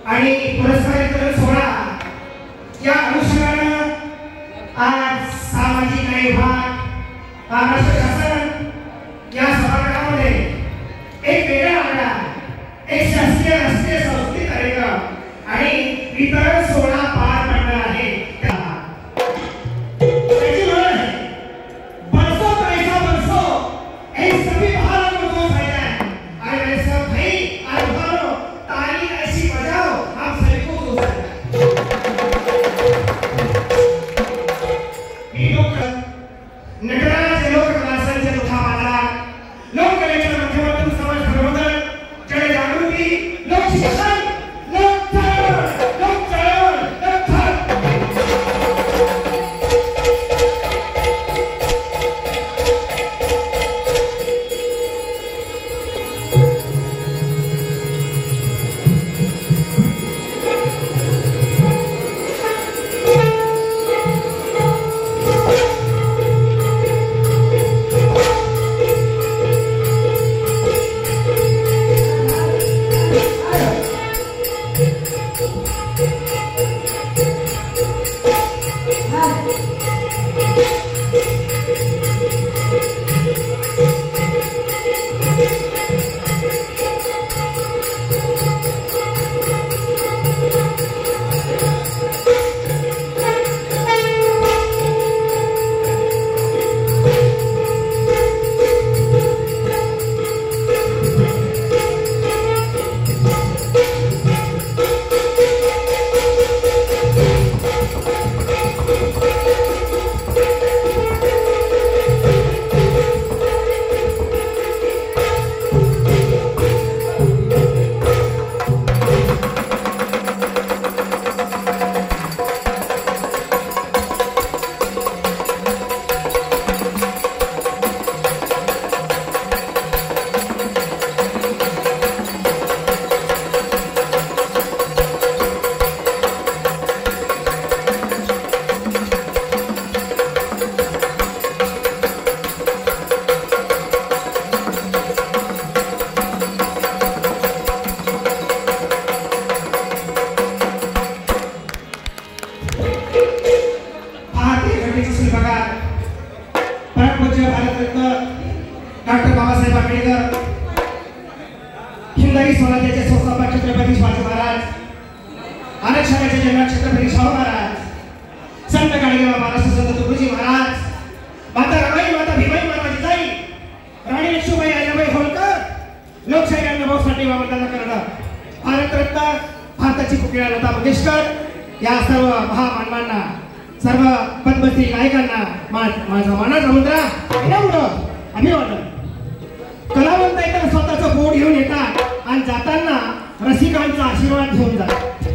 आणि पुरस्कार वितरण सोहळा या अनुषंगाने आज सामाजिक न्याय विभाग महाराष्ट्र शासन या सभागृहामध्ये एक वेगळा आगळा एक शासकीय राष्ट्रीय सांस्कृतिक कार्यक्रम आणि वितरण सोहळा पार पडणार आहे। डॉक्टर बाबासाहेब आंबेडकर, हिंदवी स्वराज्याचे संस्थापक छत्रपती शिवाजी महाराज, आरक्षणाचे जनक छत्रपती शाहू महाराज, संत गाडगेबाबा महाराष्ट्र संत तुकडोजी महाराज, माता रमाई, माता भीमाई, माता जिजाई, राणी लक्ष्मीबाई, अहिल्याबाई होळकर, लोकशाही अण्णाभाऊसाठी वामनदादा कर्दम, भारतरत्न भारताची कुकिळा लता मंगेशकर या सर्व महामानवांना, सर्व पद्मश्री गायकांना माझा मानाचा मुद्रा अभिवादन। कलावंत तर स्वतःचं बोट घेऊन येतात आणि जाताना रसिकांचा आशीर्वाद घेऊन जातात,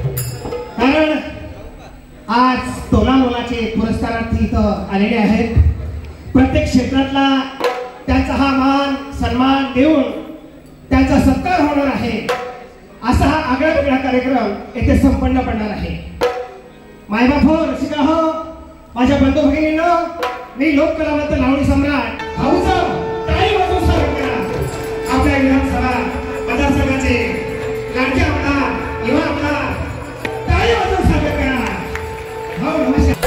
कारण आज तोलामोलाचे पुरस्कारार्थी इथं आलेले आहेत। प्रत्येक क्षेत्रातला त्यांचा हा मान सन्मान देऊन त्यांचा सत्कार होणार आहे, असा हा आगळा वेगळा कार्यक्रम येथे संपन्न पडणार आहे। मायबापो, रसिका हो, माझ्या बंधू भगिनींनो, मी लोककलावंत लावणी सम्राट भाऊचं टाळी वाजवून स्वागत करा। आपल्या विधानसभा मतदारसंघाचे लाडके आमदार युवा आमदार टाळी वाजवून स्वागत करा। हो, नमस्कार।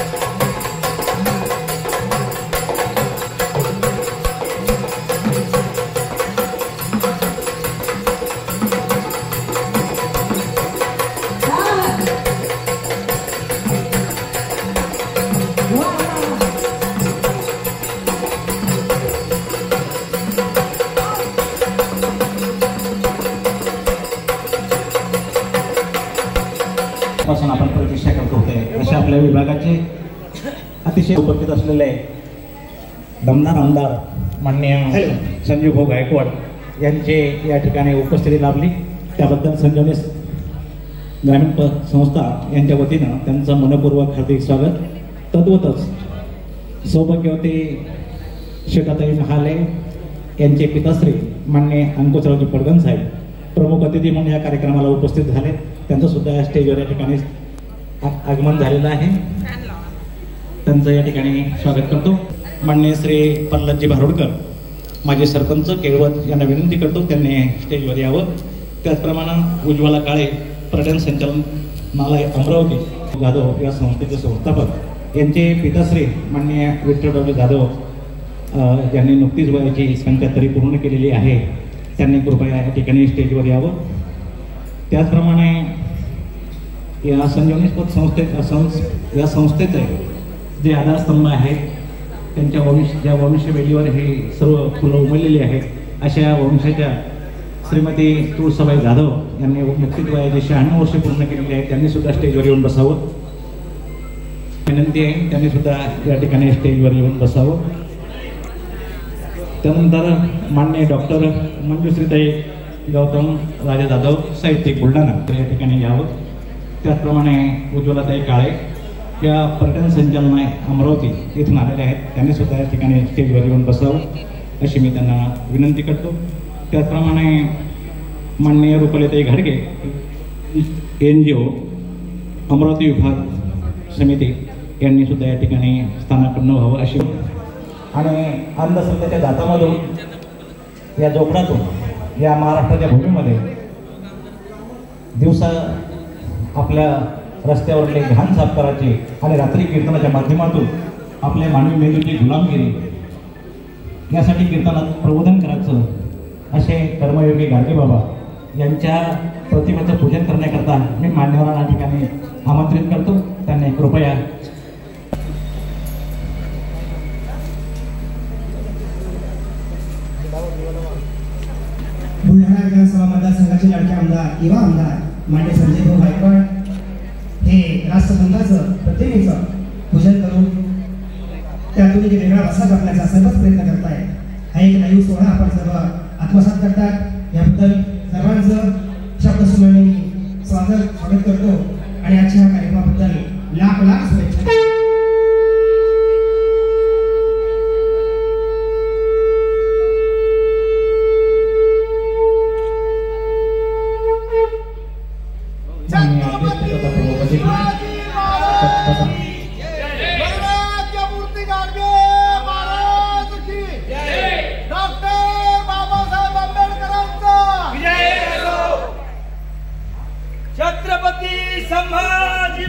पासून आपण प्रतीक्षा करत होते अशा आपल्या विभागाचे अतिशय उपस्थित असलेले दमदार आमदार माननीय संजीव भाऊ गायकवाड यांचे या ठिकाणी उपस्थिती लाभली, त्याबद्दल संजीवनी ग्रामीण संस्था यांच्या वतीनं त्यांचं मनपूर्वक हार्दिक स्वागत। तद्वतच सौभाग्यवती शेताताई महाले यांचे पिताश्री माननीय अंकुशरावजी पडगण साहेब प्रमुख अतिथी म्हणून या कार्यक्रमाला उपस्थित झाले, त्यांचं सुद्धा या स्टेजवर या ठिकाणी आगमन झालेलं आहे। त्यांचं या ठिकाणी स्वागत करतो. माननीय श्री प्रल्हादजी भारोडकर माजी सरपंच केळवद यांना विनंती करतो त्यांनी स्टेजवर यावं. त्याचप्रमाणे उज्ज्वला काळे पर्यटन संचालनालय अमरावती जाधव या संस्थेचे संस्थापक यांचे पिताश्री माननीय विठ्ठलराव जाधव यांनी नुकतीच वयाची 75 पूर्ण केलेली आहे. त्यांनी कृपया या ठिकाणी स्टेजवर यावं. त्याचप्रमाणे या संजीवनी संस्थेत या संस्थेचे जे आधारस्तंभ आहेत त्यांच्या ज्या वंशवेलीवर हे सर्व फुलं उमललेली आहेत अशा वंशाच्या श्रीमती तुळसाबाई जाधव यांनी नुकतीच वयाची 96 वर्षे पूर्ण केलेली आहेत. त्यांनी सुद्धा स्टेजवर येऊन बसावं विनंती आहे. त्यांनी सुद्धा या ठिकाणी स्टेजवर येऊन बसावं. त्यानंतर माननीय डॉक्टर मंजुश्रीताई गौतम राजा जाधव साहित्यिक बुलढाणा या ठिकाणी यावं. त्याचप्रमाणे उज्ज्वलाताई काळे या पर्यटन संचालनालय अमरावती येथून आलेले आहेत. त्यांनी सुद्धा या ठिकाणी स्टेजवर येऊन बसावं अशी मी त्यांना विनंती करतो. त्याचप्रमाणे माननीय रुपालीताई घाडगे NGO अमरावती विभाग समिती यांनी सुद्धा या ठिकाणी स्थानापन्न व्हावं अशी आणि अंधश्रद्धेच्या दातामधून या जोगडातून या महाराष्ट्राच्या भूमीमध्ये दिवसा आपल्या रस्त्यावरले घाण साफ करायचे आणि रात्री कीर्तनाच्या माध्यमातून आपल्या मानवी मेंदूची गुलामगिरी यासाठी कीर्तनात प्रबोधन करायचं असे कर्मयोगी गाडगे बाबा यांच्या प्रतिमेचं पूजन करण्याकरता मी मान्यवरांना ठिकाणी आमंत्रित करतो. त्यांनी कृपया बुलढाणा विधानसभा मतदारसंघाचे लाडके आमदार युवा आमदार मान्य संजय भाऊ गायकवाड हे राष्ट्रसंघाचं प्रतिमेचं पूजन करून त्यातून एक वेगळा रसा करण्याचा सर्वच प्रयत्न करताय. हा एक लाईव्ह सोहळा आपण सर्व आत्मसात करतात. याबद्दल सर्वांचं शब्दसुमने मी स्वागत करतो आणि आजच्या कार्यक्रमाबद्दल लाख लाख शुभेच्छा.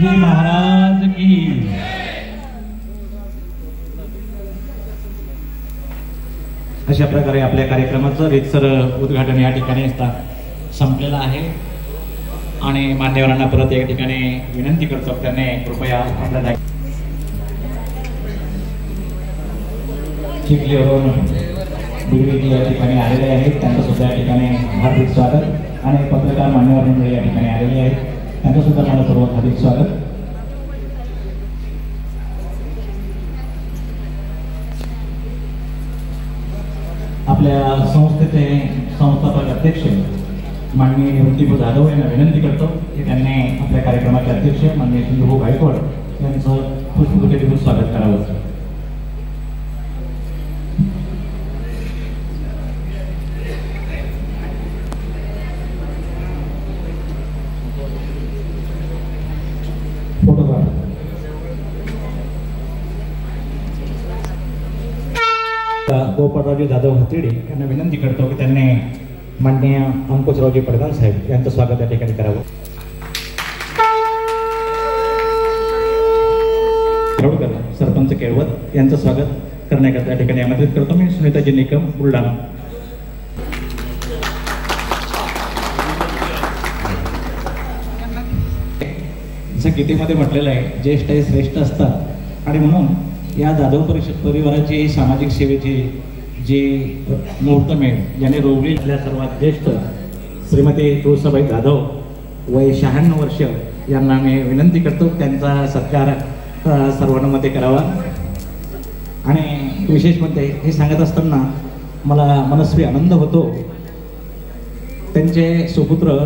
महाराज की अशा प्रकारे आपल्या कार्यक्रमाचं रीतसर उद्घाटन या ठिकाणी संपलेलं आहे आणि मान्यवरांना परत या ठिकाणी विनंती करतो त्यांनी कृपया आपल्या चिखलीवरून बिडवेजी या ठिकाणी आलेले आहेत. त्यांचं सुद्धा या ठिकाणी हार्दिक स्वागत आणि पत्रकार मान्यवर मंडळी या ठिकाणी आलेले आहेत. त्यांचं सुद्धा मला सर्व हार्दिक स्वागत. आपल्या संस्थेचे संस्थापक अध्यक्ष माननीय निवृत्तीभाऊ जाधव यांना विनंती करतो की त्यांनी आपल्या कार्यक्रमाचे अध्यक्ष माननीय संजूभाऊ गायकवाड यांचं पुष्पगुच्छ देऊन स्वागत करावं. गोपाळरावजी जाधव हत्तीडे यांना विनंती करतो की त्यांनी माननीय अंकुशरावजी प्रधान साहेब यांचं स्वागत या ठिकाणी करावं. सरपंच केळवद यांचं स्वागत करण्याकरता या ठिकाणी आमंत्रित करतो मी. सुनीताजी निकम बुलढाणा. जसं गीतेमध्ये म्हटलेलं आहे ज्येष्ठ हे श्रेष्ठ असतात आणि म्हणून या जाधव परिवाराची सामाजिक सेवेची जी मुहूर्तमेढ ज्याने रोवलेल्या सर्वात ज्येष्ठ श्रीमती तुळसाबाई जाधव वय 96 वर्ष यांना मी विनंती करतो त्यांचा सत्कार सर्वांमध्ये करावा. आणि विशेष म्हणजे हे सांगत असताना मला मनस्वी आनंद होतो. त्यांचे सुपुत्र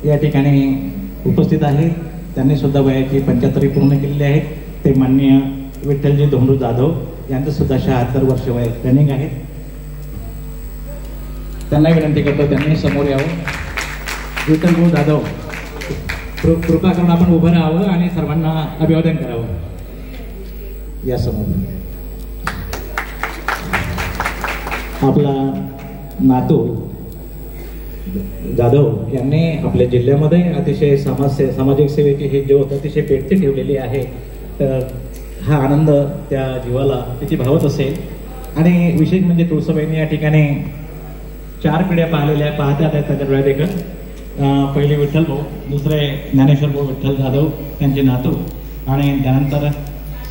या ठिकाणी उपस्थित आहेत. त्यांनी सुद्धा वयाची 75 पूर्ण केलेली आहेत. ते माननीय विठ्ठलजी धोंडू जाधव यांचं सुद्धा 76 वर्ष वय रनिंग आहेत. त्यांना विनंती करतो त्यांनी समोर यावं. विठ्ठलभाऊ जाधव कृपा करून आपण उभं राहावं आणि सर्वांना अभिवादन करावं. या समोर आपला नातू जाधव यांनी आपल्या जिल्ह्यामध्ये अतिशय सामाजिक सेवेची हे ज्योत अतिशय पेटती ठेवलेली आहे. तर हा आनंद त्या जीवाला किती भावत असेल. आणि विशेष म्हणजे तुळसाबाईंनी या ठिकाणी 4 पिढ्या पाहिलेल्या पाहत्या आहेत त्याच्या डोळ्यात एक. पहिले विठ्ठल भाऊ, दुसरे ज्ञानेश्वर भाऊ विठ्ठल जाधव त्यांचे नातू, आणि त्यानंतर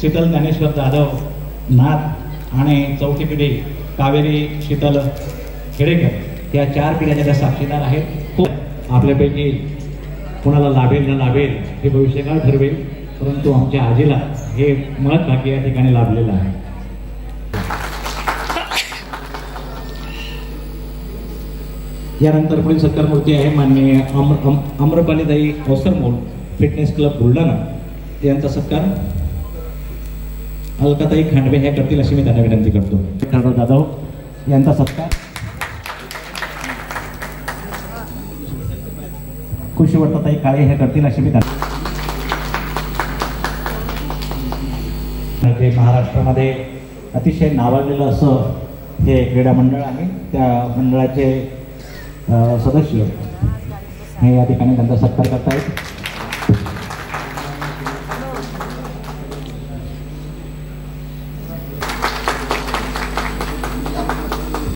शीतल ज्ञानेश्वर जाधव नाथ, आणि चौथी पिढी कावेरी शीतल खेडेकर. या 4 पिढ्याच्या त्या साक्षीदार आहेत. खूप आपल्यापैकी कोणाला लाभेल न लाभेल हे भविष्यकाळ ठरवेल, परंतु आमच्या आजीला हे महत् भाग्य या ठिकाणी लाभलेलं आहे. यानंतर पुढील सत्कार मूर्ती आहे माननीय अम्रपालीताई अवसरमोल फिटनेस क्लब बुलढाणा यांचा सत्कार अलकाताई खांडवे ह्या करतील अशी मी त्यांना विनंती करतो. विठ्ठलराव जाधव यांचा सत्कार खुशीवर्ताताई काळे ह्या करतील अशी मी त्यांना. जे महाराष्ट्रामध्ये अतिशय नावाजलेलं असं हे क्रीडा मंडळ आहे, त्या मंडळाचे सदस्य हे या ठिकाणी त्यांचा सत्कार करतायत.